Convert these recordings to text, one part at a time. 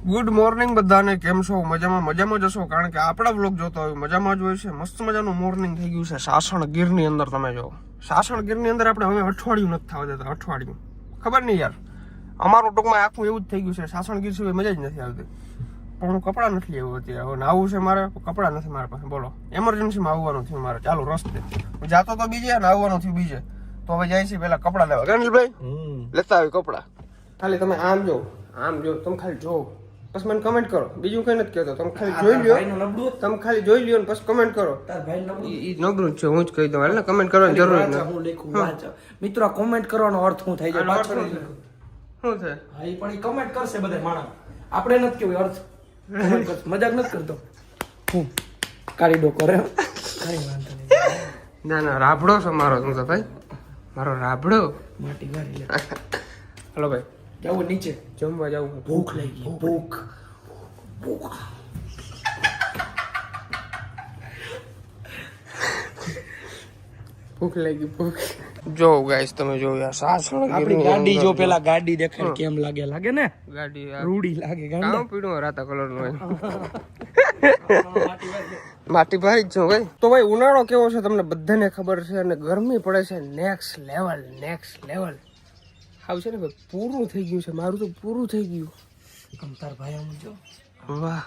Good morning બધાને, કેમ છો? મજામાં જશો, કારણ કે આપણા વ્લોગ જોતા હોય મજામાં જ હોય છે. મસ્ત મજાનું મોર્નિંગ થઈ ગયું છે સાસણ ગીરની અંદર. તમે જો સાસણ ગીરની અંદર આપણે હવે અઠવાડિયું નથી થવા દેતા. અઠવાડિયું ખબર નહીં યાર, અમારું ટૂંકમાં આખું એવું જ થઈ ગયું છે. સાસણ ગીર સિવાય મજા જ નથી આવતી. પણ હું કપડાં નથી લેવું અત્યારે. હવે નાવું છે મારે, કપડાં નથી મારા પાસે. બોલો, એમરજન્સીમાં આવવાનું થયું મારે ચાલુ રસ્તે. હું જાતો તો બીજે ને આવવાનું થયું બીજે. તો હવે જાય છે પેલા કપડાં લેવા. ગણેશભાઈ લેતા આવી કપડાં. ખાલી તમે આમ જો, તમે ખાલી જો, પછી મને કમેન્ટ કરો. બીજું કઈ નથી કહેતો. તમે ખાલી જોઈ લ્યો, તમે ખાલી જોઈ લ્યો ને પછી કમેન્ટ કરો. નબળું છે, હું જ કહી દઉં. એટલે કમેન્ટ કરવાની જરૂર નથી. મિત્રો, કોમેન્ટ કરવાનો અર્થ શું થાય છે? શું છે? હા, પણ એ કમેન્ટ કરશે બધા માણસ. આપણે નથી કેવું અર્થ. મજાક નથી કરતો. હું કાળી ડો કરે. કઈ વાંધો નહીં. ના રાભડો છે મારો. શું છે ભાઈ? મારો રાભડો. માટી ગાડી લે. હલો ભાઈ, જાવ નીચે જમવા જાવ. ભૂખ લાગી. ભૂખ લાગી. ભૂખ જો ગાઈસ, તમે જો યાર સાસણ આપણી ગાડી જો, પેલા ગાડી દેખાય કેમ લાગે ને? ગાડી રૂડી લાગે. કામ પીડું રાતા કલર નું માટી ભાઈ જ છો ભાઈ. તો ભાઈ ઉનાળો કેવો છે તમને બધાને ખબર છે, અને ગરમી પડે છે નેક્સ્ટ લેવલ. આવ છે ને ભાઈ, પૂરું થઈ ગયું છે મારું તો. પૂરું થઈ ગયું. તાર ભાઈ આમ જો. વાહ,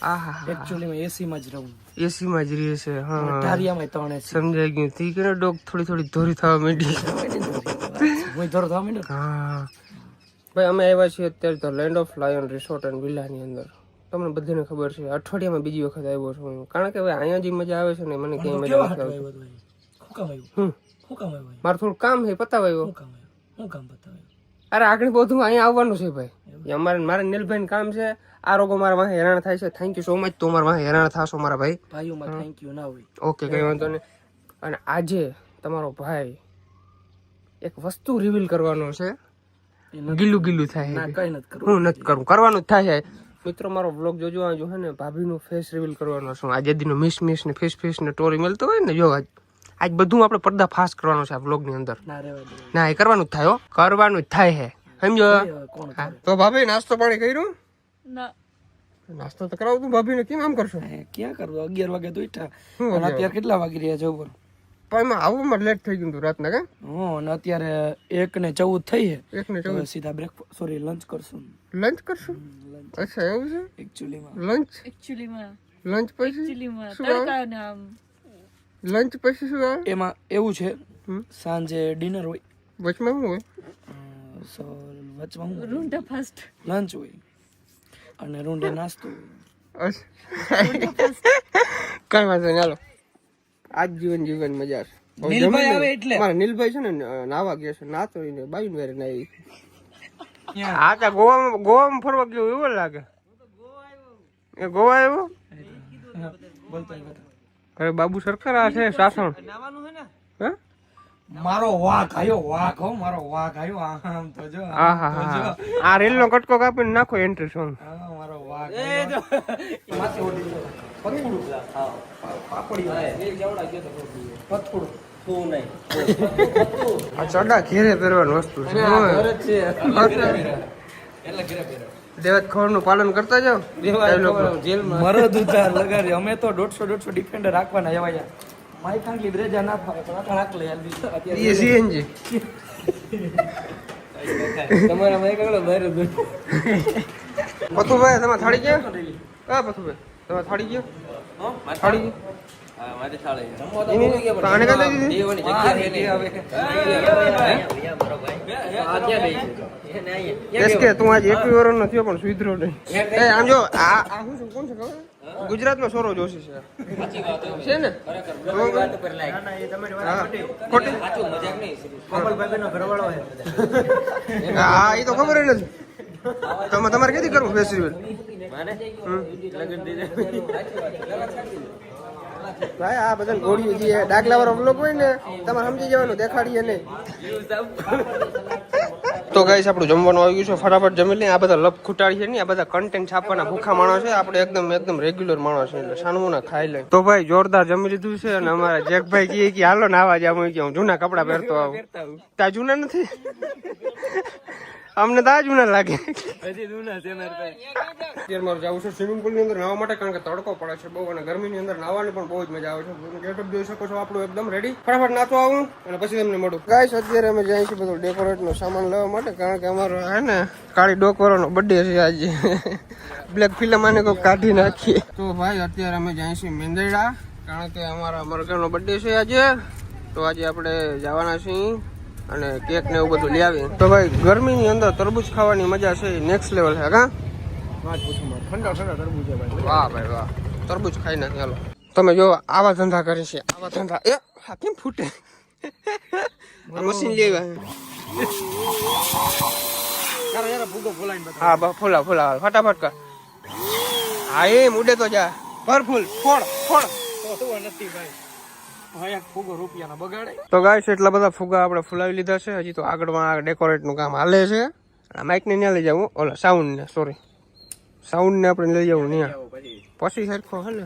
આહા, એક્ચ્યુઅલી મેં એસી માં જ રહું. એસી માં જ રહે છે. હા, ધારિયામાં ત્રણ એસી. સમજાઈ ગયું. તી કે ડોગ થોડી ધોરી થવા માંડી. હું ધોર થવા માંડ્યો. હા ભાઈ, અમે આવ્યા છીએ અત્યારે તો land of lion resort and વિલાની અંદર. તમને બધાને ખબર છે, અઠવાડિયામાં બીજી વખત આવ્યો છું હું. કારણ કે હવે અહીંયા જે મજા આવે છે ને, મને ક્યાંય મજા નથી આવતી. મારું થોડું કામ છે, પતાવાયું. હું કામ બતાવ્યું? અરે આગળ બધું અહીંયા આવવાનું છે ભાઈ. મારે નીલભાઈ કામ છે. આ રોગો મારા વાહે હેરાન થાય છે. Thank you so much. તો મારા વાહે હેરાન થશો મારા ભાઈ. ભાઈઓમાં થેન્ક યુ ના હોય. ઓકે, કઈ વાંધો નહીં. અને આજે તમારો ભાઈ એક વસ્તુ રિવીલ કરવાનો છે. ગીલું થાય. હું નથી કરું, કરવાનું જ થાય છે. મિત્રો, મારો વ્લોગ જોજો. આ જો હે ને, ભાભીનું ફેસ રિવીલ કરવાનો છે. આજે દીનો મિસ ને ફેસ ને ટોરી મળતો હોય ને, જો આજ બધું આપણે પડદા ફાસ્ટ કરવાનો છે આ વ્લોગ ની અંદર. ના, એ કરવાનું જ થાય હો, કરવાનું જ થાય છે, સમજો. તો ભાભી નાસ્તો પાણી કર્યું? નાસ્તો તો કરાવું તું ભાભી ને. કેમ આમ કરશો? ક્યાં કરવું? 11 વાગે તો ઉઠ્યા. અત્યારે કેટલા વાગી રહ્યા છે ઉપર? પણ એમાં આવવામાં લેટ થઈ ગયું રાતના. કે અને અત્યારે 1:14 થઈ છે. 1:14 સીધા લંચ કરશું. લંચ કરશું? અચ્છા, એવું છે. એકચ્યુઅલીમાં લંચ પછી લંચ પછી શું આવે? એમાં એવું છે, સાંજે ડિનર હોય, વચમાં શું હોય? વચમાં રૂંઢે ફાસ્ટ લંચ હોય અને રૂંઢે નાસ્તો હોય. કઈ વાંધો નહીં, ચાલો. આજ જીવન મજા છે. નીલભાઈ આવે એટલે મારા નીલભાઈ છે ને, નાવા ગયા છે. નાતો બાયું વેરે નાઈ. હા, ત્યાં ગોવામાં ફરવા ગયો એવું લાગે. એ ગોવા આવ્યો? અરે બાબુ સરકાર આ છે સાસણ. મારો વાઘ આવ્યો. મારો વાઘ આવ્યો. આમ તો જો. હા, આ રેલ નો કટકો કાપીને નાખો એન્ટ્રી સોંગ. મારો વાઘ માથે ઓડી પથુડું. પાપડી પથુડું શું નહીં. આ ચડા ઘેરે પહેરવાની વસ્તુ છે. દેવત ખબર નું પાલન કરતા જાવ. મરદ ઉતાર લગાડી. અમે તો 150 ડિફેન્ડર રાખવાના. એવા માઈ ખાંગલી બ્રેજા ના ફાવે તો આખા રાખ લે યાર. એ સીએનજી તમારા માં એકલો બહાર જ. પથુભાઈ, તમે થાળી ગયા? હા પથુભાઈ, તમે થાળી ગયા? થાળી ગયા? મારી થાળી આને કાં દઈ દીધી? એસકે તું આજે 21 વર્ષનો થયો પણ સુધરો નહીં. આમ જો, આ શું છે? કોણ છે ખબર? ગુજરાતનો સોરો જોશી છે ને? હા, એ તો ખબર નથી. તમારે ક્યાંથી કરવું ફેસ્ટિવલ? ભાઈ આ બધા ગોળીઓ જે ડાકલા વાળો બ્લોગ હોય ને, તમારે સમજી જવાનું, દેખાડીએ નહીં. તો ગાઈસ, આપણું જમવાનું આવી ગયું છે. ફટાફટ જમી લઈએ. આ બધા લપ ખૂટાડી છે ને, આ બધા કન્ટેન્ટ છાપવાના ભૂખા માણસ છે. આપણે એકદમ રેગ્યુલર માણસ છે, એટલે સાનું ના ખાઈ લે. તો ભાઈ જોરદાર જમી લીધું છે. અને અમારા જેકભાઈ કહે કે હાલો નાવા જાવ. હું જૂના કપડા પહેરતો આવું. ત્યાં જૂના નથી. અમને તો આજ ઉના લાગે હજી દૂના છે મારે ભાઈ. અત્યારે મારે જવું છે સ્વિમિંગ પુલ ની અંદર નાહવા માટે, કારણ કે તડકો પડે છે બહુ અને ગરમીની અંદર નાહવાની પણ બહુ જ મજા આવે છે. તમે ગેટઅપ જોઈ શકો છો આપણું એકદમ રેડી. ફટાફટ નાતો આવું અને પછી તમને મળું. ગાઈસ અત્યારે અમે જઈએ છીએ બધું ડેકોરેટ નો સામાન લેવા માટે, કારણ કે અમારો હે ને કાળી ડોકવાળાનો બર્થડે છે આજે. બ્લેક ફિલ્મ આને કોઈ કાઢી નાખીએ. તો ભાઈ અત્યારે અમે જઈએ છીએ મેંદરડા, કારણ કે અમારા મરઘાનો બર્થડે છે આજે. તો આજે આપણે જવાના છીએ અને કેક ને એવું બધું લઈ આવીએ. તો ભાઈ ગરમીની અંદર તરબૂચ ખાવાની મજા છે નેક્સ્ટ લેવલ છે. કા ઠંડા ઠંડા તરબૂચ છે ભાઈ. વાહ ભાઈ વાહ, તરબૂચ ખાઈ નાખી. હાલો તમે જો આવા ધંધા કરી છે, આવા ધંધા. એ હા કેમ ફૂટે? આ મશીન લેવા. યાર ભૂગો ફોલાઈને બતા. હા બસ ફૂલા ફૂલા ફટાફટ કર. હા એમ ઉડે તો જા પર ફૂલ ફોડ ફોડ. તો નથી ભાઈ. હા એક ફૂગો રૂપિયાનો બગાડે. તો ગાઈસ એટલા બધા ફુગા આપણે ફુલાવી લીધા છે. હજી તો આગળમાં ડેકોરેટ નું કામ હાલે છે. માઇક ને ત્યાં લઈ જવું, ઓલા સાઉન્ડ ને, સોરી સાઉન્ડ ને આપણે લઈ જવું ત્યાં પછી સરખો હે ને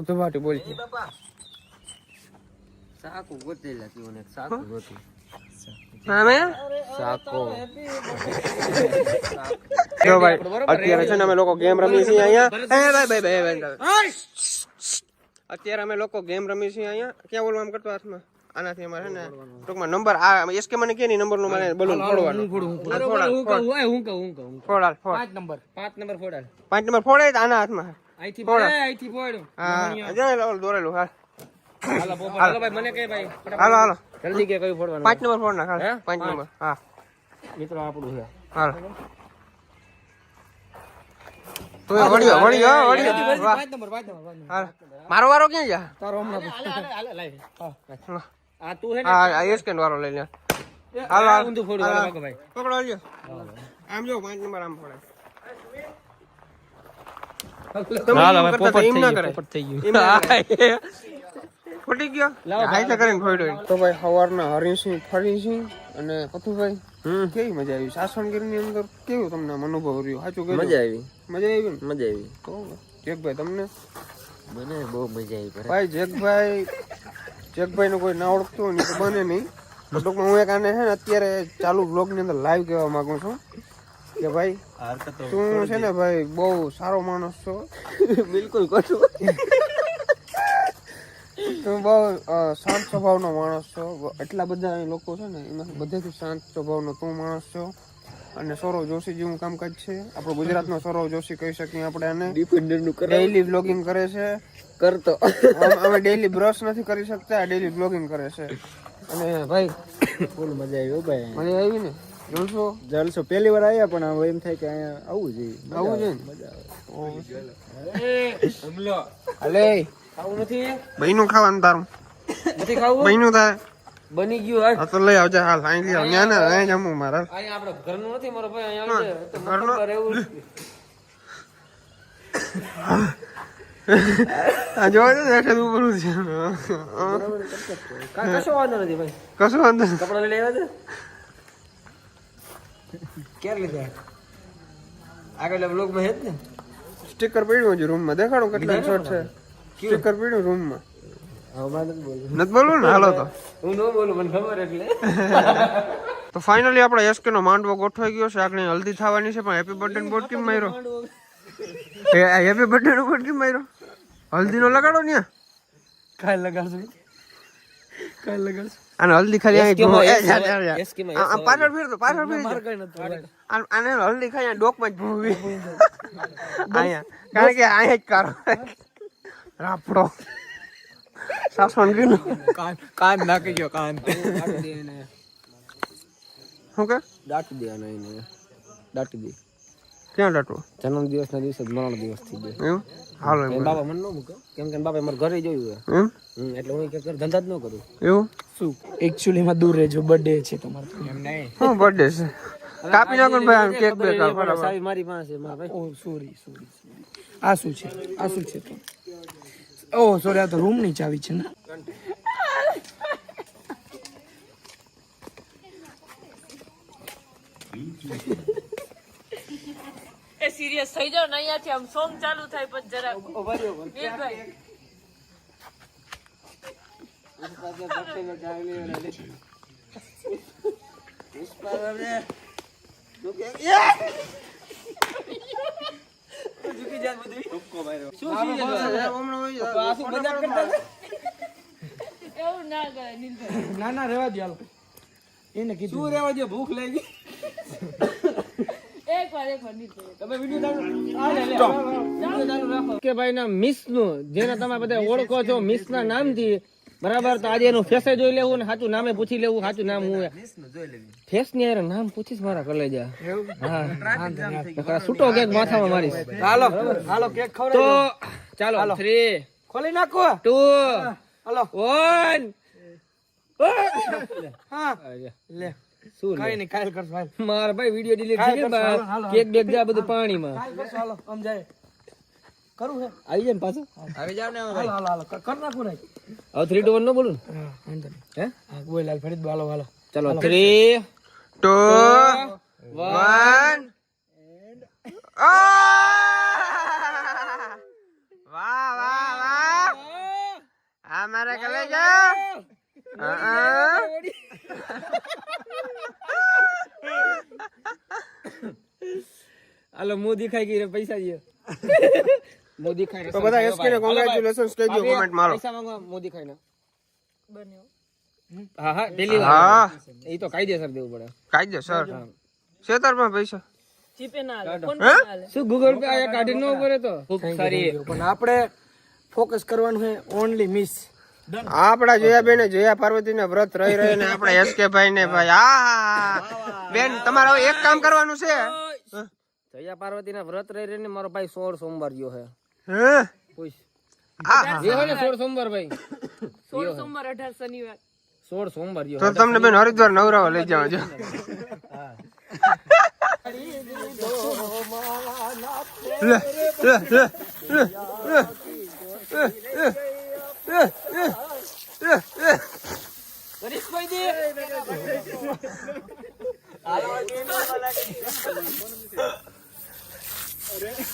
તો વાટી બોલ. સાકુ ગોતેલા કીઓને સાકુ ગોતી. અમે સાકો. જો ભાઈ અત્યારે છે ને અમે લોકો ગેમ રમીએ છીએ અહીંયા. એ ભાઈ અત્યારે અમે લોકો ગેમ રમીએ છીએ અહીંયા. ક્યાં બોલવા આમ કરતો હાથમાં? આનાથી અમારે છે ને ટૂંકમાં નંબર આ એસકે મને કે ની નંબર નું મને બલૂન ફોડવાનું. ફોડાલ ફોડ 5 નંબર ફોડાલ. 5 નંબર ફોડે આના હાથમાં. અહીંથી ફોડ. હા જો દોરેલું. હાલ હાલો પોપટ હાલો ભાઈ મને કે ભાઈ. હાલો હાલો જલ્દી કે કઈ ફોડવાનું? 5 નંબર ફોડ નાખ. હાલ 5 નંબર. હા મિત્રો આપણું છે. હાલ તું વળ્યો. 5 નંબર. હાલ મારો વારો ક્યાં જા? તારો હમણાં હા આ તું હે ને હા એસકેન વાળો લઈ લે. હાલો હાલ ઊંધું ફોડું હાલો ભાઈ. પકડો લ્યો. આમ જો 5 નંબર આમ ફોડે. હાલો ભાઈ પોપટ એમ ના કરે. થઈ ગયું. એમ ના કરે. ફૂટી ગયો. આઈતા કરીને ફોડ્યો. તો ભાઈ સવારના હરીસિંહ ફરીસિંહ અને પથુભાઈ કેવી મજા આવી સાસણગીરની અંદર? કેવું તમને અનુભવ રહ્યો? સાચું કહેજો. મજા આવી. મજા આવી ને? મજા આવી. તો જેકભાઈ તમને? મને બહુ મજા આવી. ભાઈ જેકભાઈ નું કોઈ ના ઓળખતું હોય ને તો બને નહીં. તો ટૂંકમાં હું એક આને છે ને અત્યારે ચાલુ બ્લોગ ની અંદર લાઈવ કહેવા માંગુ છું કે ભાઈ તું છે ને ભાઈ બહુ સારો માણસ છો. બિલકુલ કશું. તું બહુ શાંત સ્વભાવનો માણસ છો. એટલા બધા અહીં લોકો છે ને એમાંથી બધેથી શાંત સ્વભાવનો તું માણસ છો. અને સૌરવ જોશી જેવું કામકાજ છે. આપણો ગુજરાતનો સૌરવ જોશી કહી શકીએ આપણે આને. ડિફેન્ડર નું ડેઈલી બ્લોગિંગ કરે છે. કરતો અમે ડેઈલી બ્રશ નથી કરી શકતા, ડેઈલી બ્લોગિંગ કરે છે. અને ભાઈ ફૂલ મજા આવી ભાઈ. મજા આવી ને? જલસો પહેલી વાર આવ્યા પણ હવે એમ થાય કે અહીંયા આવવું જોઈએ. આવું છે ને? મજા આવે. અલે આવું નથી. બહેનું ખાવાનું તારું નથી ખાવું. બહેનું થાય બની ગયું હાલ. હા તો લઈ આવજે. હાલ અહીં લઈ આવ. ત્યાં ને અહીં જમવું મારા. અહીંયા આપણે ઘરનું નથી મારો ભાઈ. અહીંયા આવી જાય તો ઘરનું? મતલબ રહેવું. આ જોવા દે ને એટલે ઉપર છે. કશો વાંધો નથી ભાઈ. કશું વાંધો નહીં. કપડા લઈ આવ્યા છે ક્યારે લીધા? આગળ બ્લોગમાં હે જ ને. સ્ટીકર પડ્યું છે રૂમમાં. દેખાડો કેટલા શર્ટ છે. સ્ટીકર પડ્યું રૂમમાં. હવે મારે નથી બોલવું. નથી બોલવું ને? હાલો તો હું ન બોલું મને ખબર એટલે. તો ફાઇનલી આપણે એસકે નો માંડવો ગોઠવાઈ ગયો છે. આગળ હલ્દી થવાની છે પણ હેપી બર્થડે નો બોર્ડ કેમ માર્યો? હેપી બર્થડે નો બોર્ડ કેમ માર્યો? હલ્દી નો લગાડો ને. કાલ લગાડશું. કાલ લગાડશું. અને હલ્દી ખાલી એસ્કેમાં પાછળ ફેરતો પાછળ ફેર. માર કઈ નથી. આને હલ્દી ખાઈ ડોકમાં જ ભૂવી અહીંયા, કારણ કે અહીંયા જ કારો રાપડો સાસણ ગયું. કાન નાખી ગયો કાન. શું કે દાટી દેવાનો એને. દાટી દે. ક્યાં દાટવું? જન્મ દિવસ ના દિવસે મરણ દિવસ થઈ ગયો. એમ હાલો એમ બાબા મને ન મૂકે કેમ કે બાપા મારા ઘરે જોયું એમ એટલે હું કે ધંધા જ ન કરું. એવું શું એકચ્યુઅલી માં દૂર રહેજો. બર્થડે છે તમારો. એમ નહીં. શું બર્થડે છે? કાપી નાખો ને ભાઈ કેક બે કાપ. સાવી મારી પાસે મારા ભાઈ. ઓ સોરી. આ શું છે? આ શું છે? ઓ સોરી આ તો રૂમ ની ચાવી છે ને. એ સિરિયસ થઈ જાવ ને અહીંયાથી આમ સોંગ ચાલુ થાય પણ જરા વીરભાઈ એવું ના કરે નીલભાઈ. ના ના રેવા દે હાલો એને કીધું શું રેવા દે ભૂખ લાગી એકવાર નીલભાઈ. તમે વિડિયો ચાલુ રાખો કે ભાઈ ના મિસ નું જેને તમે બધા ઓળખો છો મિસ ના નામથી બરાબર તો આજે એનું ફેસે જોઈ લેવું ને સાચું નામે પૂછી લેવું સાચું નામ હું ફેસ ની યાર નામ પૂછીશ મારા કલેજા હા છૂટો કેક માથામાં મારીશ હાલો હાલો કેક ખવડાવી તો ચાલો 3 ખોલી નાખો 2 હાલો 1 હા લે શું કઈ નહીં કાલ કરશું હાલ માર ભાઈ વિડિયો ડિલીટ કરી કેક બેક જા બધું પાણીમાં હાલો આમ જાય કરું હે આવી જાય ને પાછું આવી જાવ ને હાલો હાલો હાલો કર નાખું ને હવે 3 2 1 નો બોલું ને હા વાંધો નહીં હે હા બોલ લાલ ફરીદ હાલો હાલો ચલો 3 2 1 વાહ વાહ વાહ આ મારા કલેજા હાલો મોદી ખાઈ ગઈ રે પૈસા દે મોદી ખાઈ તો બધા એસકે ને કોંગ્રેચ્યુલેશન્સ કહી દો કમેન્ટ મારો પૈસા માંગવા મોદી ખાઈને બન્યો. હા હા ડેલી હા એ તો કાયદેસર દેવું પડે કાયદેસર શેતરમાં પૈસા જીપે ના હાલે, ફોન પે ના હાલે. શું ગૂગલ પે આયા કાઢી ન પડે તો ખૂબ સારી પણ આપણે ફોકસ કરવાનું છે ઓનલી મિસ આપડા જયા બેન જયા પાર્વતી ને વ્રત રહી રહીને આપડા એસકે ભાઈ ને ભાઈ આ બેન તમારે હવે એક કામ કરવાનું છે જયા પાર્વતી ના વ્રત રહી રહીને મારો ભાઈ 16 સોમવાર ગયો હે હે પૂછ આ જે હોય ને 16 સોમવાર ભાઈ 16 સોમવાર 18 શનિવાર 16 સોમવાર ગયો તો તમને બેન હરિદ્વાર નવરાવા લઈ જાવ જો લે લે લે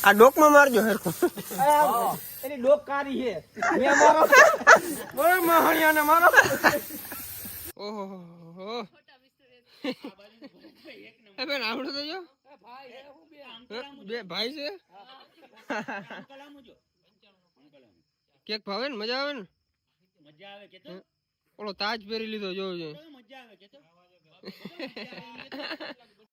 આ ડોકમાં મારજો હેરકો એની ડોક કારી છે મે મારો ઓય મહાણિયાને મારો ઓહો એ બેન આવડે તો જો બે ભાઈ છે કેક ભાવે ને મજા આવે ને ઓલો તાજ પહેરી લીધો જોજો